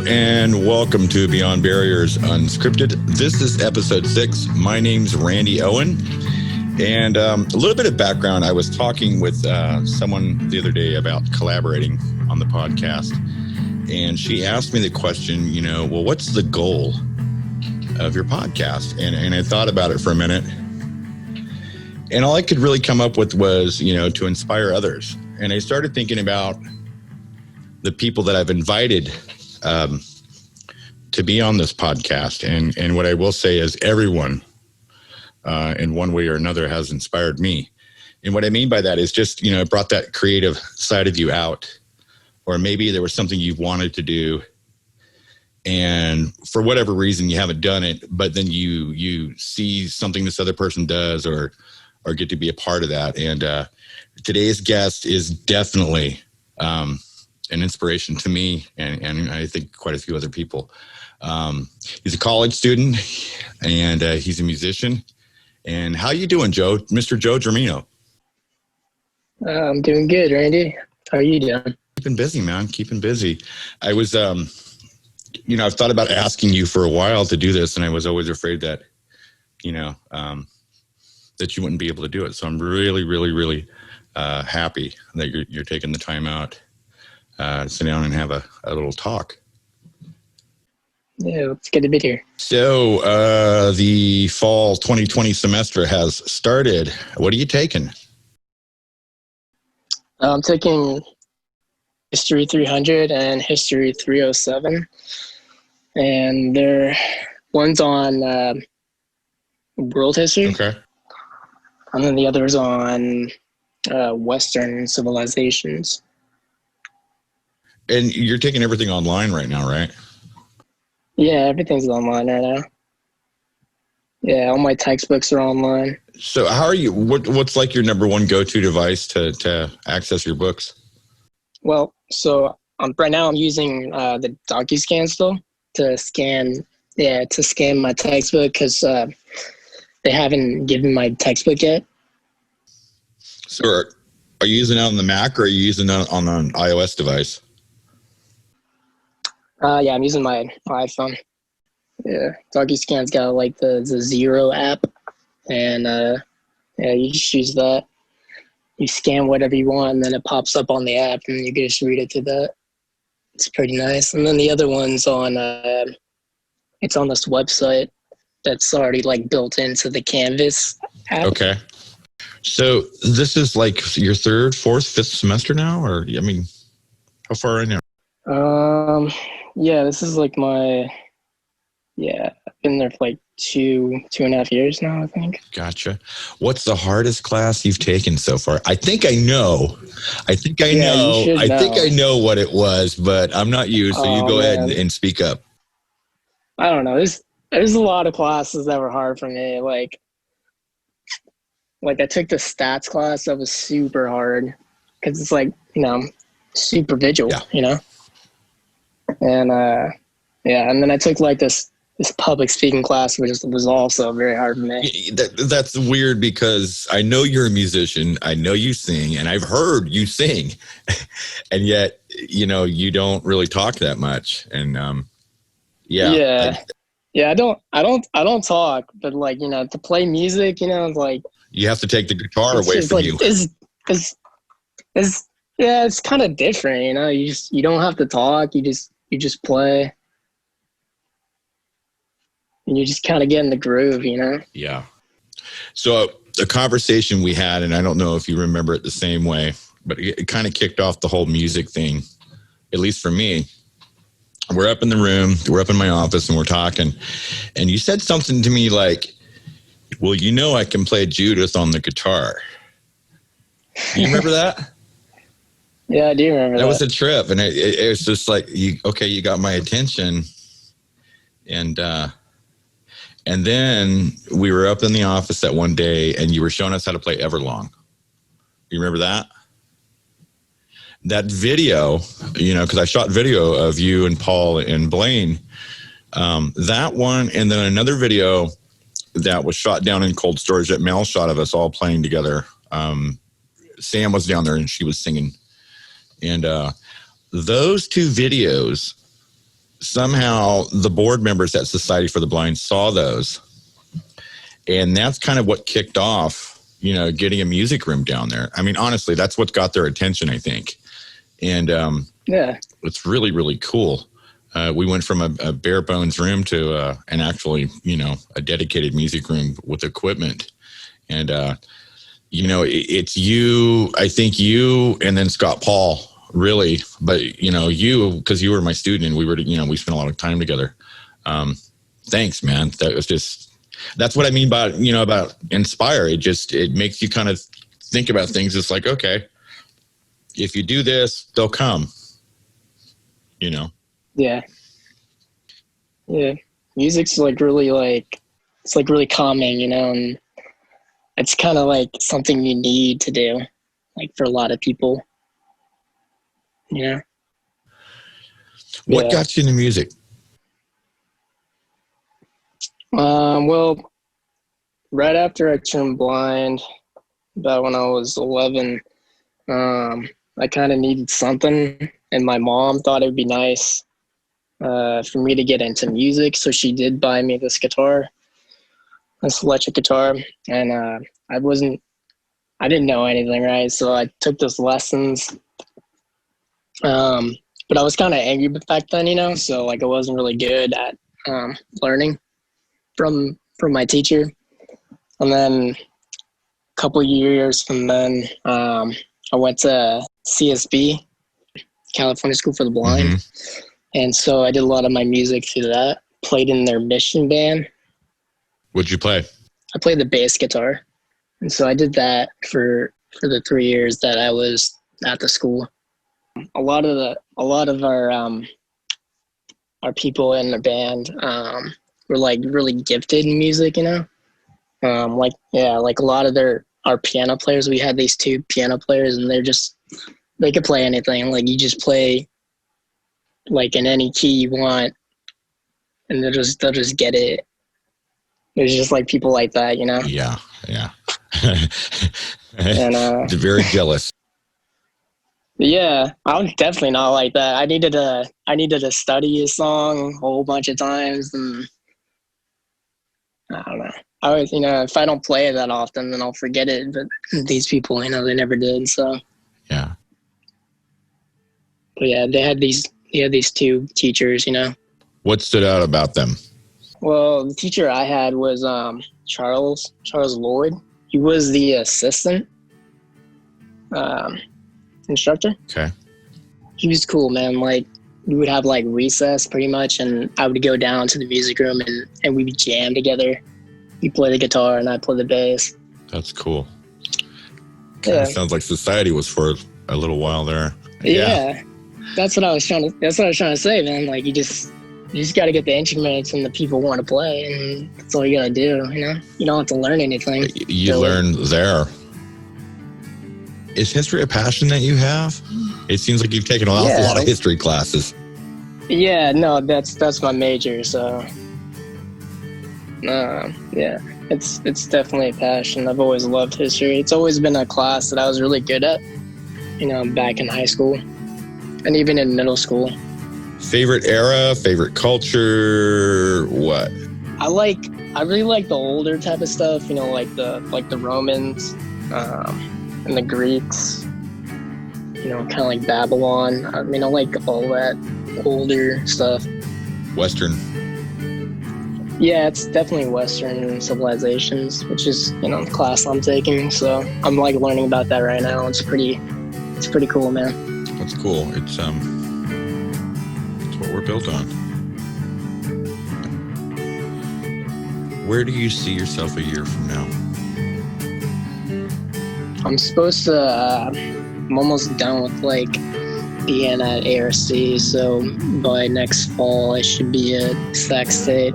and welcome to Beyond Barriers Unscripted. This is episode 6. My name's Randy Owen, and a little bit of background. I was talking with someone the other day about collaborating on the podcast, and she asked me the question, well, what's the goal of your podcast? And I thought about it for a minute, and all I could really come up with was, to inspire others. And I started thinking about the people that I've invited to be on this podcast. And what I will say is everyone in one way or another has inspired me. And what I mean by that is just, it brought that creative side of you out, or maybe there was something you wanted to do and for whatever reason you haven't done it, but then you see something this other person does or get to be a part of that. And today's guest is definitely an inspiration to me, and I think quite a few other people. He's a college student, and he's a musician. And how you doing, Joe? Mr. Joe Germino. I'm doing good, Randy. How are you doing? Keeping busy, man. Keeping busy. I was, I've thought about asking you for a while to do this, and I was always afraid that, that you wouldn't be able to do it. So I'm really, really, really happy that you're taking the time out to sit down and have a little talk. Yeah, it's good to be here. So the fall 2020 semester has started. What are you taking? I'm taking History 300 and History 307. And one's on world history. Okay. And then the other's on Western civilizations. And you're taking everything online right now, right? Yeah, everything's online right now. Yeah, all my textbooks are online. So how are you? What's like your number one go-to device to access your books? Well, so right now I'm using the DocuScan still to scan my textbook because they haven't given my textbook yet. So are you using it on the Mac or are you using it on an iOS device? Yeah, I'm using my iPhone. Yeah, DocuScan's got like the Zero app, and you just use that. You scan whatever you want, and then it pops up on the app, and you can just read it through that. It's pretty nice. And then the other one's on it's on this website that's already like built into the Canvas app. Okay. So this is like your third, fourth, fifth semester now, or how far in now? Yeah, this is like I've been there for like 2.5 years now, I think. Gotcha. What's the hardest class you've taken so far? I think I know. I think I know what it was, but I'm not you, so you go ahead and speak up. I don't know. There's a lot of classes that were hard for me. Like I took the stats class that was super hard because it's like, super visual, And and then I took like this public speaking class, which was also very hard for me. That's weird because I know you're a musician, I know you sing, and I've heard you sing, and yet you don't really talk that much. And I don't talk, but like to play music, like you have to take the guitar away from you. It's kind of different, you don't have to talk, you just play. And you just kind of get in the groove, Yeah. So a conversation we had, and I don't know if you remember it the same way, but it kind of kicked off the whole music thing, at least for me. We're up in the room, we're up in my office, and we're talking. And you said something to me like, well, I can play Judith on the guitar. Do you remember that? Yeah, I do remember that. That was a trip, and it was just like, you got my attention, and then we were up in the office that one day, and you were showing us how to play Everlong. You remember that? That video, because I shot video of you and Paul and Blaine, that one, and then another video that was shot down in cold storage that Mel shot of us all playing together. Sam was down there, and she was singing. And those two videos somehow the board members at Society for the Blind saw those. And that's kind of what kicked off, getting a music room down there. I mean, honestly, that's what got their attention, I think. And it's really, really cool. We went from a bare bones room to an actually, a dedicated music room with equipment. And, it's you, I think you, and then Scott Paul, really. But, you, because you were my student and we were, we spent a lot of time together. Thanks, man. That's what I mean by, about inspire. It makes you kind of think about things. It's like, okay, if you do this, they'll come, Yeah. Yeah. Music's really it's really calming, and it's kind of like something you need to do, like for a lot of people, What got you into music? Well, right after I turned blind, about when I was 11, I kind of needed something, and my mom thought it would be nice for me to get into music, so she did buy me this guitar, this electric guitar, and I didn't know anything, right? So I took those lessons, but I was kind of angry back then, so like I wasn't really good at learning from my teacher. And then a couple of years from then, I went to CSB, California School for the Blind. Mm-hmm. And so I did a lot of my music through that. Played in their mission band. What'd you play? I played the bass guitar. And so I did that for the 3 years that I was at the school. A lot of our people in the band were like really gifted in music, like a lot of our piano players. We had these 2 piano players, and they could play anything. Like you just play like in any key you want, and they'll just get it. There's just like people like that, Yeah. And very jealous. Yeah, I'm definitely not like that. I needed to study a song a whole bunch of times, and I don't know. I always, if I don't play it that often, then I'll forget it. But these people, they never did. So yeah. But yeah, they had these 2 teachers. What stood out about them? Well, the teacher I had was Charles Lloyd. He was the assistant instructor. Okay. He was cool, man. Like we would have like recess pretty much, and I would go down to the music room and we would jam together. He'd play the guitar and I'd play the bass. That's cool. Kind of sounds like Society was for a little while there. Yeah. That's what I was trying to say, man. Like you just got to get the instruments and the people want to play, and that's all you got to do. You don't have to learn anything. You learn there. Is history a passion that you have? It seems like you've taken a lot of history classes. Yeah, no, that's my major. So, yeah, it's definitely a passion. I've always loved history. It's always been a class that I was really good at. Back in high school, and even in middle school. Favorite era, favorite culture, what? I really like the older type of stuff. Like the Romans. And the Greeks, kind of like Babylon. I mean, I like all that older stuff. Western. Yeah, it's definitely Western civilizations, which is, the class I'm taking. So I'm like learning about that right now. It's pretty cool, man. That's cool. It's what we're built on. Where do you see yourself a year from now? I'm supposed to, I'm almost done with like being at ARC, so by next fall I should be at Sac State.